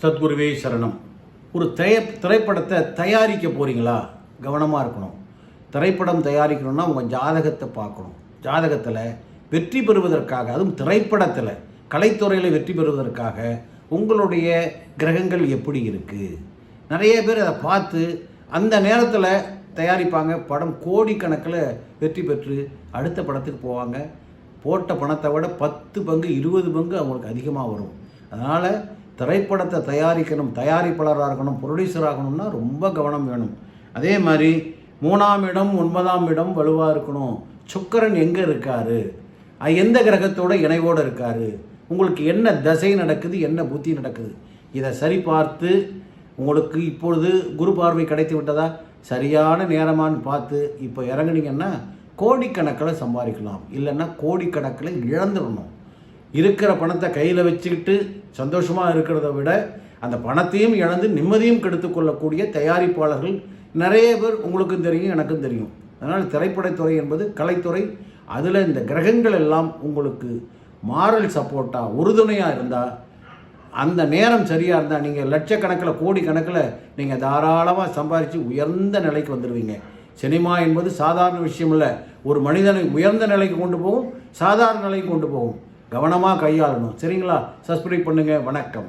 சத்குருவே சரணம். ஒரு திரைப்படத்தை தயாரிக்க போகிறீங்களா? கவனமாக இருக்கணும். திரைப்படம் தயாரிக்கணும்னா உங்கள் ஜாதகத்தை பார்க்கணும். ஜாதகத்தில் வெற்றி பெறுவதற்காக, அதுவும் திரைப்படத்தில் கலைத்துறையில் வெற்றி பெறுவதற்காக உங்களுடைய கிரகங்கள் எப்படி இருக்குது, நிறைய பேர் அதை பார்த்து அந்த நேரத்தில் தயாரிப்பாங்க. படம் கோடிக்கணக்கில் வெற்றி பெற்று அடுத்த படத்துக்கு போவாங்க. போட்ட பணத்தை விட 10 பங்கு 20 பங்கு அவங்களுக்கு அதிகமாக வரும். அதனால் திரைப்படத்தை தயாரிக்கணும், தயாரிப்பாளராக இருக்கணும், ப்ரொடியூசர் ஆகணும்னா ரொம்ப கவனம் வேணும். அதே மாதிரி 3ஆம் இடம் 9ஆம் இடம் வலுவாக இருக்கணும். சுக்கிரன் எங்கே இருக்கார், எந்த கிரகத்தோட இணைவோடு இருக்கார், உங்களுக்கு என்ன தசை நடக்குது, என்ன புத்தி நடக்குது, இதை சரி பார்த்து உங்களுக்கு இப்பொழுது குரு பார்வை கிடைத்து விட்டதா, சரியான நேரமானு பார்த்து இப்போ இறங்குனீங்கன்னா கோடிக்கணக்கில் சம்பாதிக்கலாம். இல்லைன்னா கோடிக்கணக்கில் இழந்துடணும். இருக்கிற பணத்தை கையில் வச்சுக்கிட்டு சந்தோஷமாக இருக்கிறத விட அந்த பணத்தையும் இழந்து நிம்மதியும் கெடுத்துக்கொள்ளக்கூடிய தயாரிப்பாளர்கள் நிறைய பேர் உங்களுக்கும் தெரியும், எனக்கும் தெரியும். அதனால் திரைப்படத்துறை என்பது கலைத்துறை. அதில் இந்த கிரகங்கள் எல்லாம் உங்களுக்கு மாரல் சப்போர்ட்டாக உறுதுணையாக இருந்தால், அந்த நேரம் சரியாக இருந்தால் நீங்கள் லட்சக்கணக்கில் கோடிக்கணக்கில் நீங்கள் தாராளமாக சம்பாதிச்சு உயர்ந்த நிலைக்கு வந்துடுவீங்க. சினிமா என்பது சாதாரண விஷயம் இல்லை. ஒரு மனிதனை உயர்ந்த நிலைக்கு கொண்டு போகும், சாதாரண நிலைக்கு கொண்டு போகும். கவனமாக கையாளணும். சரிங்களா? சப்ஸ்கிரைப் பண்ணுங்கள். வணக்கம்.